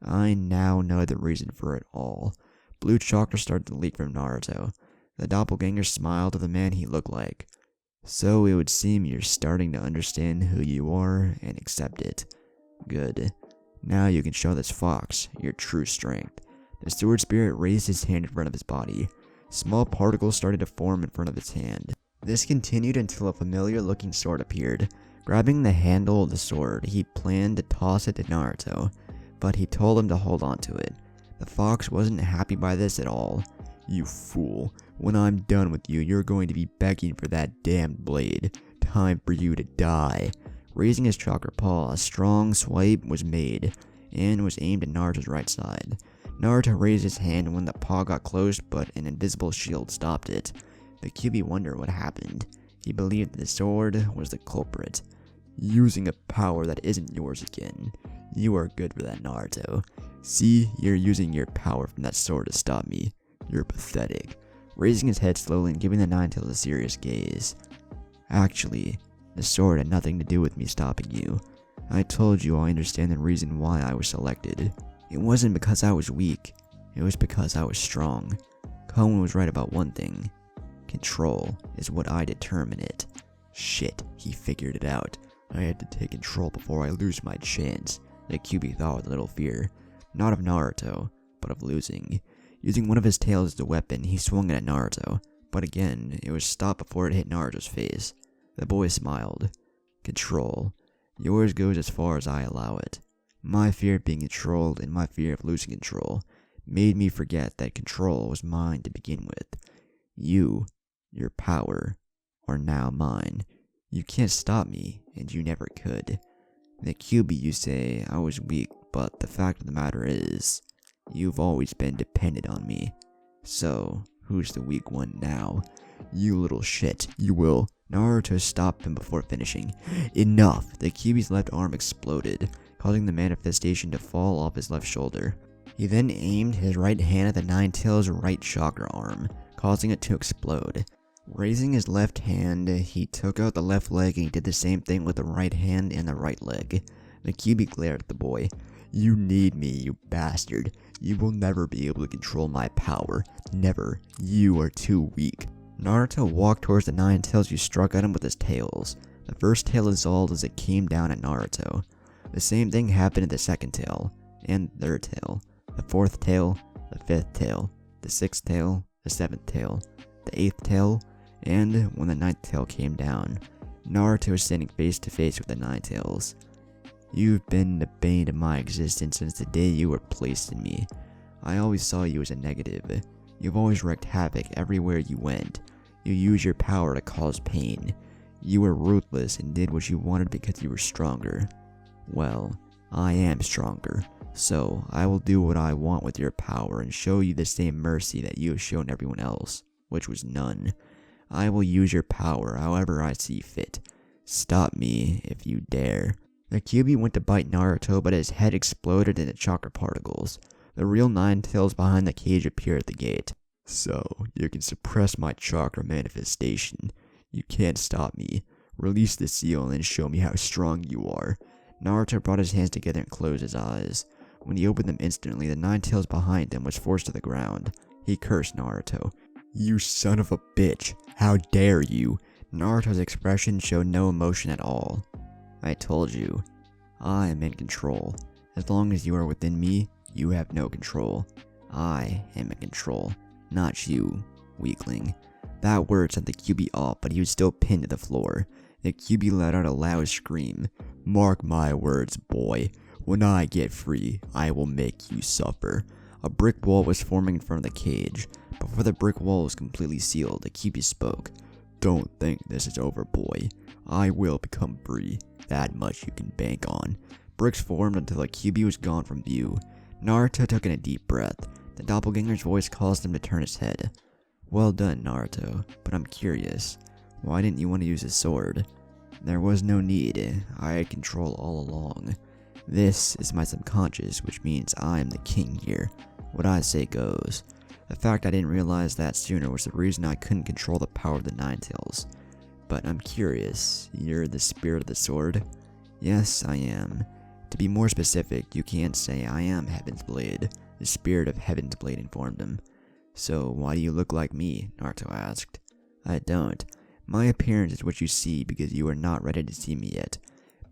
Speaker 1: I now know the reason for it all. Blue chakra started to leak from Naruto. The doppelganger smiled at the man he looked like. So it would seem you're starting to understand who you are and accept it. Good. Now you can show this fox your true strength. The sword spirit raised his hand in front of his body. Small particles started to form in front of his hand. This continued until a familiar looking sword appeared. Grabbing the handle of the sword, he planned to toss it to Naruto, but he told him to hold on to it. The fox wasn't happy by this at all. You fool. When I'm done with you, you're going to be begging for that damned blade. Time for you to die. Raising his chakra paw, a strong swipe was made, and was aimed at Naruto's right side. Naruto raised his hand when the paw got closed, but an invisible shield stopped it. The Kyuubi wondered what happened. He believed that the sword was the culprit. Using a power that isn't yours again. You are good for that, Naruto. See, you're using your power from that sword to stop me. You're pathetic. Raising his head slowly and giving the Nine-Tails a serious gaze. Actually, the sword had nothing to do with me stopping you. I told you I understand the reason why I was selected. It wasn't because I was weak. It was because I was strong. Cohen was right about one thing. Control is what I determine it. Shit, he figured it out. I had to take control before I lose my chance. The Kyuubi thought with a little fear. Not of Naruto, but of losing. Using one of his tails as a weapon, he swung it at Naruto, but again, it was stopped before it hit Naruto's face. The boy smiled. Control. Yours goes as far as I allow it. My fear of being controlled and my fear of losing control made me forget that control was mine to begin with. You, your power, are now mine. You can't stop me, and you never could. The QB, you say I was weak, but the fact of the matter is, you've always been dependent on me. So, who's the weak one now? You little shit, you will. Naruto stopped him before finishing. Enough! The QB's left arm exploded, causing the manifestation to fall off his left shoulder. He then aimed his right hand at the Nine-Tails' right chakra arm, causing it to explode. Raising his left hand, he took out the left leg and he did the same thing with the right hand and the right leg. The QB glared at the boy. You need me, you bastard. You will never be able to control my power. Never. You are too weak. Naruto walked towards the Nine-Tails who struck at him with his tails. The first tail dissolved as it came down at Naruto. The same thing happened to the second tail, and the third tail, the fourth tail, the fifth tail, the sixth tail, the seventh tail, the eighth tail, and when the ninth tail came down, Naruto was standing face to face with the Nine-Tails. You've been the bane of my existence since the day you were placed in me. I always saw you as a negative. You've always wreaked havoc everywhere you went. You used your power to cause pain. You were ruthless and did what you wanted because you were stronger. Well, I am stronger, so I will do what I want with your power and show you the same mercy that you have shown everyone else, which was none. I will use your power however I see fit. Stop me if you dare. The QB went to bite Naruto, but his head exploded into chakra particles. The real Nine-Tails behind the cage appeared at the gate. So, you can suppress my chakra manifestation. You can't stop me. Release the seal and show me how strong you are. Naruto brought his hands together and closed his eyes. When he opened them instantly, the Nine-Tails behind him was forced to the ground. He cursed Naruto. You son of a bitch! How dare you! Naruto's expression showed no emotion at all. I told you. I am in control. As long as you are within me, you have no control. I am in control, not you, weakling. That word sent the QB off, but he was still pinned to the floor. The QB let out a loud scream. Mark my words, boy. When I get free, I will make you suffer. A brick wall was forming in front of the cage. Before the brick wall was completely sealed, the QB spoke. Don't think this is over, boy. I will become free. That much you can bank on. Bricks formed until the QB was gone from view. Naruto took in a deep breath. The doppelganger's voice caused him to turn his head. Well done, Naruto, but I'm curious. Why didn't you want to use a sword? There was no need. I had control all along. This is my subconscious, which means I am the king here. What I say goes. The fact I didn't realize that sooner was the reason I couldn't control the power of the Nine-Tails. But I'm curious, you're the spirit of the sword? Yes, I am. To be more specific, you can't say I am Heaven's Blade. The spirit of Heaven's Blade informed him. So why do you look like me? Naruto asked. I don't. My appearance is what you see because you are not ready to see me yet.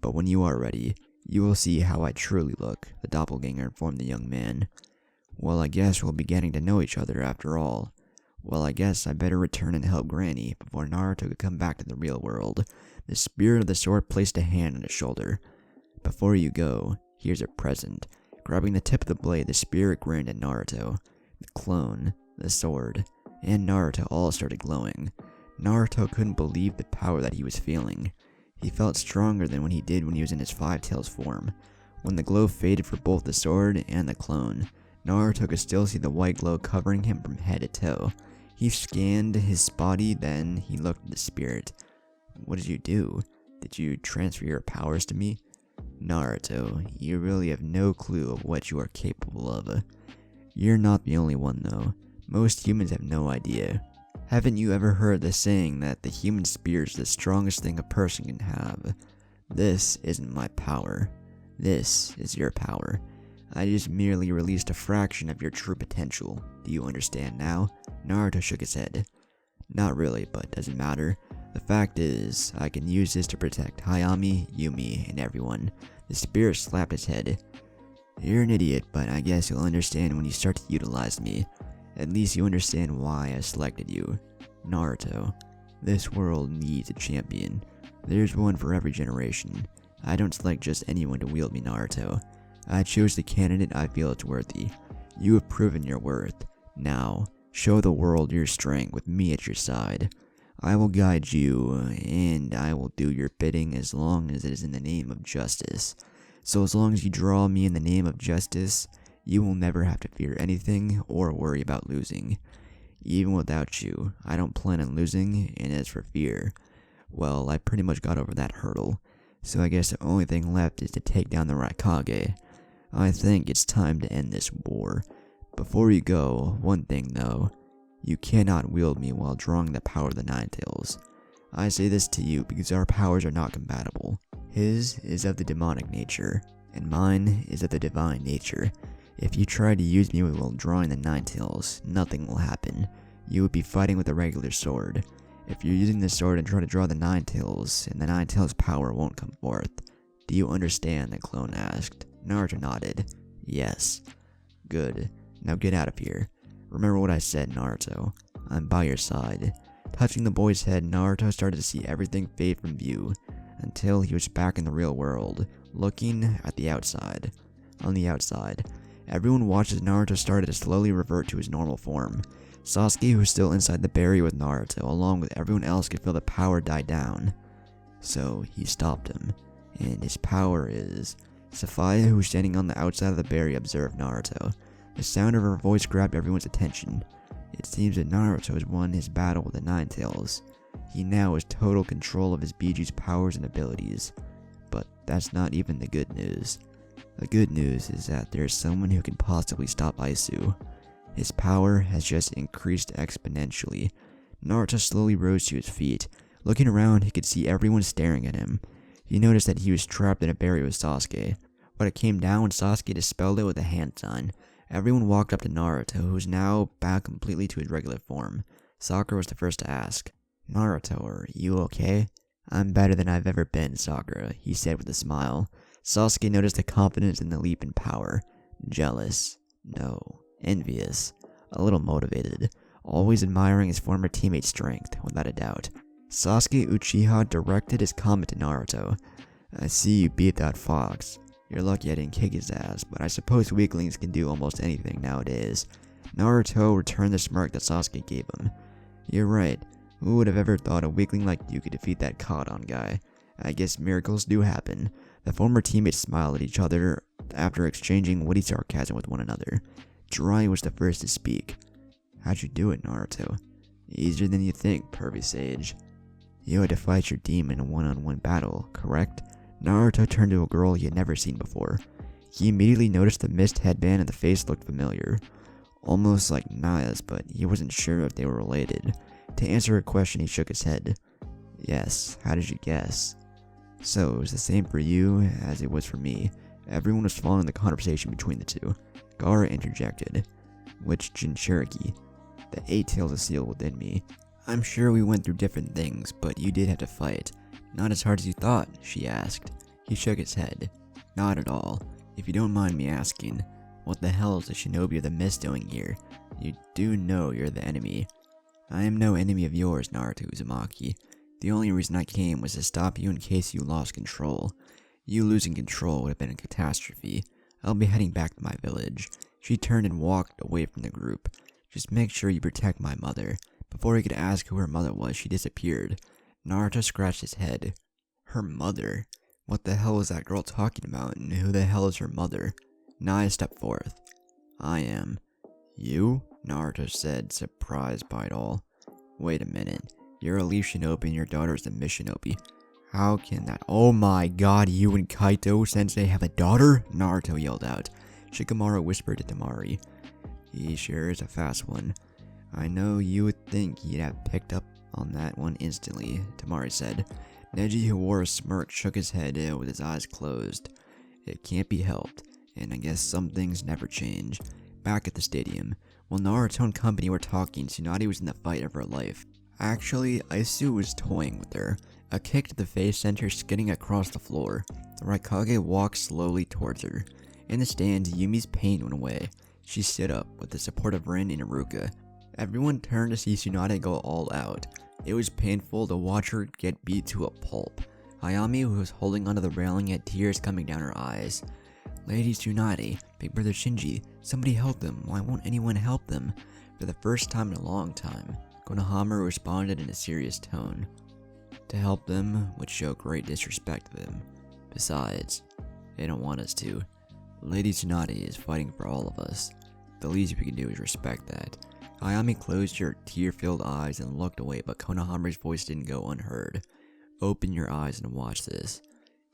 Speaker 1: But when you are ready, you will see how I truly look, the doppelganger informed the young man. Well, I guess we'll be getting to know each other after all. Well, I guess I better return and help Granny before Naruto could come back to the real world. The spirit of the sword placed a hand on his shoulder. Before you go, here's a present. Grabbing the tip of the blade, the spirit grinned at Naruto. The clone, the sword, and Naruto all started glowing. Naruto couldn't believe the power that he was feeling. He felt stronger than when he did when he was in his five-tails form. When the glow faded for both the sword and the clone, Naruto could still see the white glow covering him from head to toe. He scanned his body, then he looked at the spirit. What did you do? Did you transfer your powers to me? Naruto, you really have no clue of what you are capable of. You're not the only one though. Most humans have no idea. Haven't you ever heard the saying that the human spirit is the strongest thing a person can have? This isn't my power. This is your power. I just merely released a fraction of your true potential. Do you understand now? Naruto shook his head. Not really, but doesn't matter. The fact is, I can use this to protect Hayami, Yumi, and everyone. The spirit slapped his head. You're an idiot, but I guess you'll understand when you start to utilize me. At least you understand why I selected you. Naruto. This world needs a champion. There's one for every generation. I don't select just anyone to wield me, Naruto. I chose the candidate I feel is worthy. You have proven your worth. Now, show the world your strength with me at your side. I will guide you, and I will do your bidding as long as it is in the name of justice. So as long as you draw me in the name of justice, you will never have to fear anything or worry about losing. Even without you, I don't plan on losing, and as for fear, well, I pretty much got over that hurdle. So I guess the only thing left is to take down the Raikage. I think it's time to end this war. Before you go, one thing though. You cannot wield me while drawing the power of the Nine Tails. I say this to you because our powers are not compatible. His is of the demonic nature, and mine is of the divine nature. If you try to use me while drawing the Nine Tails, nothing will happen. You would be fighting with a regular sword. If you're using the sword and try to draw the Nine Tails, and the Nine Tails power won't come forth. Do you understand? The clone asked. Naruto nodded. Yes. Good. Now get out of here. Remember what I said, Naruto. I'm by your side. Touching the boy's head, Naruto started to see everything fade from view, until he was back in the real world, looking at the outside. On the outside, everyone watched as Naruto started to slowly revert to his normal form. Sasuke, who was still inside the barrier with Naruto, along with everyone else, could feel the power die down. So he stopped him, and his power is... Saphaya, who was standing on the outside of the barrier, observed Naruto. The sound of her voice grabbed everyone's attention. It seems that Naruto has won his battle with the Nine Tails. He now has total control of his Biju's powers and abilities. But that's not even the good news. The good news is that there is someone who can possibly stop Aisu. His power has just increased exponentially. Naruto slowly rose to his feet. Looking around, he could see everyone staring at him. He noticed that he was trapped in a barrier with Sasuke, but it came down when Sasuke dispelled it with a hand sign. Everyone walked up to Naruto, who was now back completely to his regular form. Sakura was the first to ask, Naruto, are you okay? I'm better than I've ever been, Sakura, he said with a smile. Sasuke noticed the confidence in the leap in power. Jealous. No. Envious. A little motivated. Always admiring his former teammate's strength, without a doubt. Sasuke Uchiha directed his comment to Naruto. I see you beat that fox. You're lucky I didn't kick his ass, but I suppose weaklings can do almost anything nowadays. Naruto returned the smirk that Sasuke gave him. You're right. Who would have ever thought a weakling like you could defeat that Kadon guy? I guess miracles do happen. The former teammates smiled at each other after exchanging witty sarcasm with one another. Jiraiya was the first to speak. How'd you do it, Naruto? Easier than you think, pervy sage. You had to fight your demon in a one-on-one battle, correct? Naruto turned to a girl he had never seen before. He immediately noticed the mist headband and the face looked familiar. Almost like Naya's, but he wasn't sure if they were related. To answer her question, he shook his head. Yes, how did you guess? So, it was the same for you as it was for me. Everyone was following the conversation between the two. Gaara interjected. Which Jinchuriki? The 8 tails of seal within me. I'm sure we went through different things, but you did have to fight. Not as hard as you thought, she asked. He shook his head. Not at all. If you don't mind me asking, what the hell is the shinobi of the mist doing here? You do know you're the enemy. I am no enemy of yours, Naruto Uzumaki. The only reason I came was to stop you in case you lost control. You losing control would have been a catastrophe. I'll be heading back to my village. She turned and walked away from the group. Just make sure you protect my mother. Before he could ask who her mother was, she disappeared. Naruto scratched his head. Her mother? What the hell is that girl talking about, and who the hell is her mother? Naya stepped forth. I am. You? Naruto said, surprised by it all. Wait a minute. You're a leaf shinobi and your daughter is the mist shinobi. How can that— Oh my god, you and Kaito sensei have a daughter? Naruto yelled out. Shikamaru whispered to Temari. He sure is a fast one. I know you would think he'd have picked up on that one instantly, Temari said. Neji, who wore a smirk, shook his head with his eyes closed. It can't be helped, and I guess some things never change. Back at the stadium, while Naruto and company were talking, Tsunade was in the fight of her life. Actually, Aisu was toying with her. A kick to the face sent her skidding across the floor. The Raikage walked slowly towards her. In the stands, Yumi's pain went away. She stood up with the support of Rin and Iruka. Everyone turned to see Tsunade go all out. It was painful to watch her get beat to a pulp. Hayami, who was holding onto the railing, had tears coming down her eyes. Lady Tsunade, Big Brother Shinji, somebody help them. Why won't anyone help them? For the first time in a long time, Konohamaru responded in a serious tone. To help them would show great disrespect to them. Besides, they don't want us to. Lady Tsunade is fighting for all of us. The least we can do is respect that. Hayami closed her tear-filled eyes and looked away, but Konohamaru's voice didn't go unheard. Open your eyes and watch this.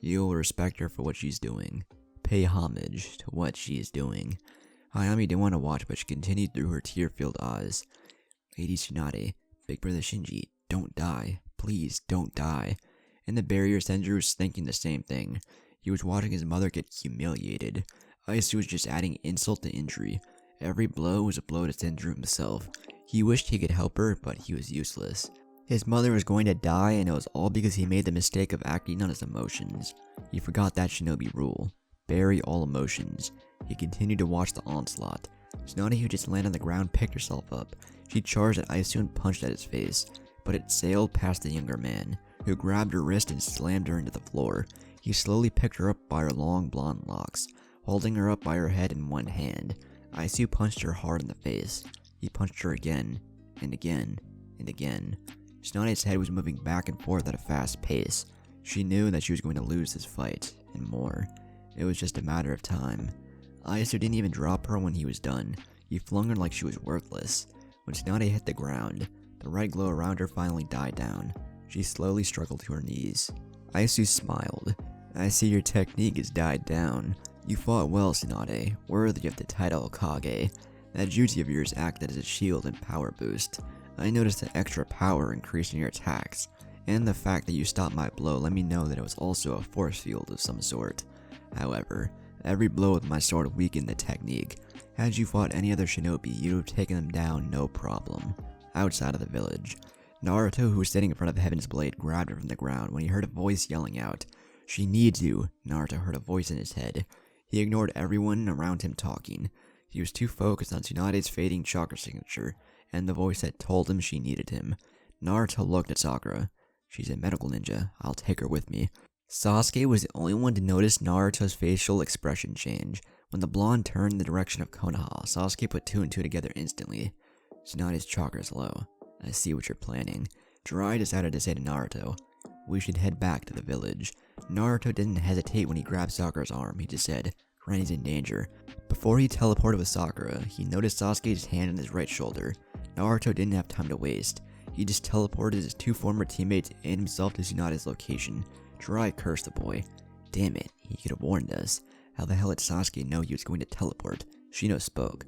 Speaker 1: You will respect her for what she's doing. Pay homage to what she is doing. Hayami didn't want to watch, but she continued through her tear-filled eyes. Lady Tsunade, Big Brother Shinji, don't die. Please, don't die. In the barrier, Senju was thinking the same thing. He was watching his mother get humiliated. Aisu was just adding insult to injury. Every blow was a blow to Senju himself. He wished he could help her, but he was useless. His mother was going to die, and it was all because he made the mistake of acting on his emotions. He forgot that shinobi rule. Bury all emotions. He continued to watch the onslaught. Tsunade, who just landed on the ground, picked herself up. She charged at Aisu and punched at his face, but it sailed past the younger man, who grabbed her wrist and slammed her into the floor. He slowly picked her up by her long blonde locks, holding her up by her head in one hand. Aisu punched her hard in the face. He punched her again, and again, and again. Tsunade's head was moving back and forth at a fast pace. She knew that she was going to lose this fight, and more. It was just a matter of time. Aisu didn't even drop her when he was done. He flung her like she was worthless. When Tsunade hit the ground, the red glow around her finally died down. She slowly struggled to her knees. Aisu smiled. I see your technique has died down. You fought well, Tsunade, worthy of the title Kage. That jutsu of yours acted as a shield and power boost. I noticed the extra power increase in your attacks, and the fact that you stopped my blow let me know that it was also a force field of some sort. However, every blow with my sword weakened the technique. Had you fought any other shinobi, you'd have taken them down no problem. Outside of the village, Naruto, who was sitting in front of Heaven's Blade, grabbed her from the ground when he heard a voice yelling out. She needs you. Naruto heard a voice in his head. He ignored everyone around him talking. He was too focused on Tsunade's fading chakra signature, and the voice that told him she needed him. Naruto looked at Sakura. She's a medical ninja. I'll take her with me. Sasuke was the only one to notice Naruto's facial expression change. When the blonde turned in the direction of Konoha, Sasuke put two and two together instantly. Tsunade's chakra is low. I see what you're planning. Jiraiya decided to say to Naruto, we should head back to the village. Naruto didn't hesitate when he grabbed Sakura's arm. He just said, Ren's in danger. Before he teleported with Sakura, he noticed Sasuke's hand on his right shoulder. Naruto didn't have time to waste. He just teleported his two former teammates and himself to Tsunade's location. Jiraiya cursed the boy. Damn it, he could have warned us. How the hell did Sasuke know he was going to teleport? Shino spoke.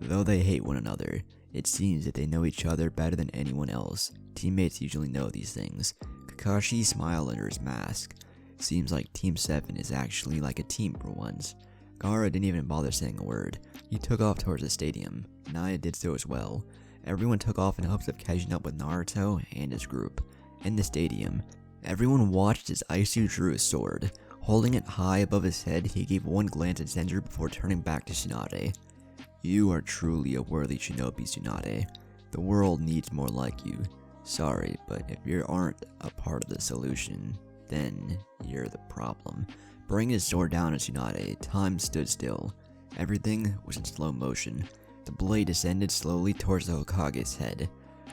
Speaker 1: Though they hate one another, it seems that they know each other better than anyone else. Teammates usually know these things. Kakashi smiled under his mask. Seems like Team 7 is actually like a team for once. Gaara didn't even bother saying a word. He took off towards the stadium. Naya did so as well. Everyone took off in hopes of catching up with Naruto and his group. In the stadium, everyone watched as Aisu drew his sword. Holding it high above his head, he gave one glance at Senju before turning back to Tsunade. You are truly a worthy shinobi, Tsunade. The world needs more like you. Sorry, but if you aren't a part of the solution, then you're the problem. Bringing his sword down at Tsunade, time stood still. Everything was in slow motion. The blade descended slowly towards the Hokage's head.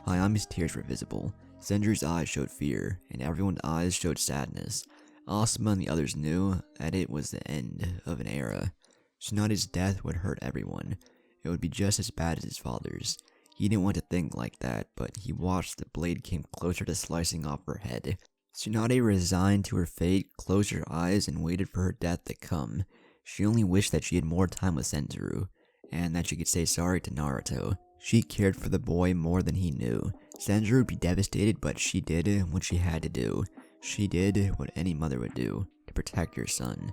Speaker 1: Hayami's tears were visible. Senju's eyes showed fear, and everyone's eyes showed sadness. Asuma and the others knew that it was the end of an era. Tsunade's death would hurt everyone. It would be just as bad as his father's. He didn't want to think like that, but he watched the blade came closer to slicing off her head. Tsunade, resigned to her fate, closed her eyes and waited for her death to come. She only wished that she had more time with Senju, and that she could say sorry to Naruto. She cared for the boy more than he knew. Senju would be devastated, but she did what she had to do. She did what any mother would do, to protect her son.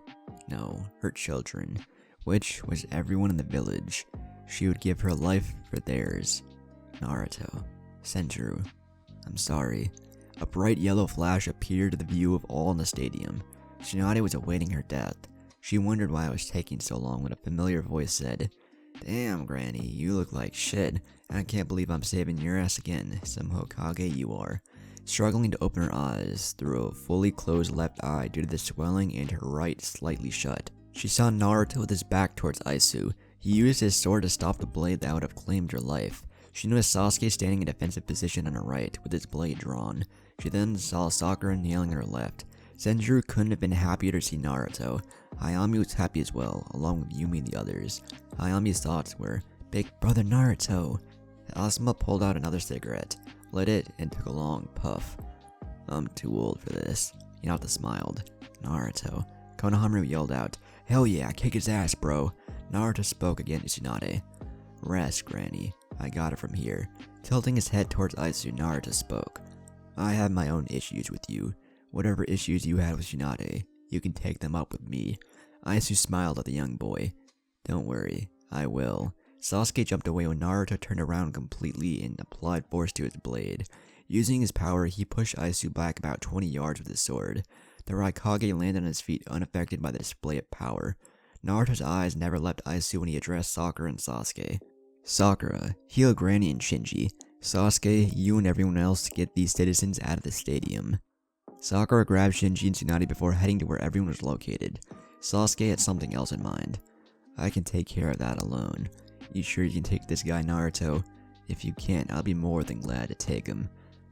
Speaker 1: No, her children, which was everyone in the village. She would give her life for theirs. Naruto. Senju. I'm sorry. A bright yellow flash appeared to the view of all in the stadium. Tsunade was awaiting her death. She wondered why it was taking so long when a familiar voice said, "Damn, Granny, you look like shit. I can't believe I'm saving your ass again. Some Hokage you are." Struggling to open her eyes through a fully closed left eye due to the swelling and her right slightly shut, she saw Naruto with his back towards Aisu. He used his sword to stop the blade that would have claimed her life. She noticed Sasuke standing in a defensive position on her right with his blade drawn. She then saw Sakura kneeling on her left. Senjuro couldn't have been happier to see Naruto. Hayami was happy as well, along with Yumi and the others. Hayami's thoughts were, "Big brother Naruto." Asuma pulled out another cigarette, lit it, and took a long puff. "I'm too old for this." Hinata smiled. "Naruto." Konohamaru yelled out, "Hell yeah, kick his ass, bro." Naruto spoke again to Tsunade. "Rest, Granny. I got it from here." Tilting his head towards Aisu, Naruto spoke. "I have my own issues with you. Whatever issues you had with Tsunade, you can take them up with me." Aisu smiled at the young boy. "Don't worry, I will." Sasuke jumped away when Naruto turned around completely and applied force to his blade. Using his power, he pushed Aisu back about 20 yards with his sword. The Raikage landed on his feet unaffected by the display of power. Naruto's eyes never left Aisu when he addressed Sakura and Sasuke. "Sakura, heal Granny and Shinji. Sasuke, you and everyone else get these citizens out of the stadium." Sakura grabbed Shinji and Tsunade before heading to where everyone was located. Sasuke had something else in mind. "I can take care of that alone. You sure you can take this guy, Naruto? If you can't, I'll be more than glad to take him."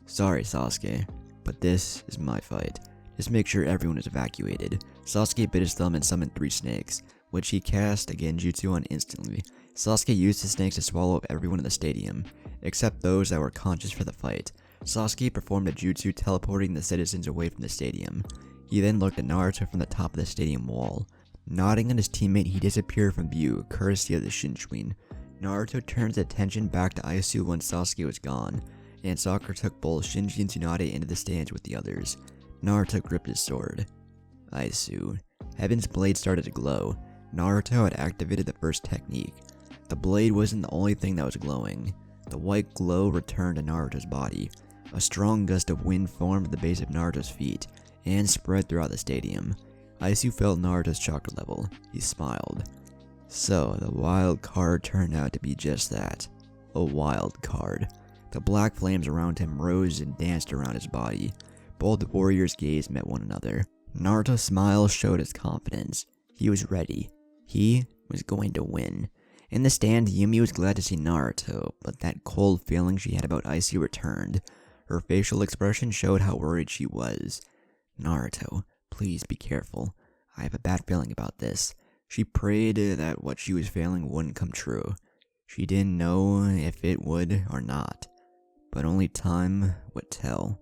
Speaker 1: "Sorry, Sasuke, but this is my fight. Just make sure everyone is evacuated." Sasuke bit his thumb and summoned 3 snakes, which he cast a genjutsu on instantly. Sasuke used the snakes to swallow up everyone in the stadium, except those that were conscious for the fight. Sasuke performed a jutsu teleporting the citizens away from the stadium. He then looked at Naruto from the top of the stadium wall. Nodding at his teammate, he disappeared from view, courtesy of the Shinshuin. Naruto turned his attention back to Aisu once Sasuke was gone, and Sakura took both Shinji and Tsunade into the stands with the others. Naruto gripped his sword. Aisu. Heaven's blade started to glow. Naruto had activated the first technique. The blade wasn't the only thing that was glowing. The white glow returned to Naruto's body. A strong gust of wind formed at the base of Naruto's feet, and spread throughout the stadium. Aisu felt Naruto's chakra level. He smiled. So, the wild card turned out to be just that. A wild card. The black flames around him rose and danced around his body. Both warriors' gaze met one another. Naruto's smile showed his confidence. He was ready. He was going to win. In the stand, Yumi was glad to see Naruto, but that cold feeling she had about Aisu returned. Her facial expression showed how worried she was. "Naruto, please be careful. I have a bad feeling about this." She prayed that what she was feeling wouldn't come true. She didn't know if it would or not, but only time would tell.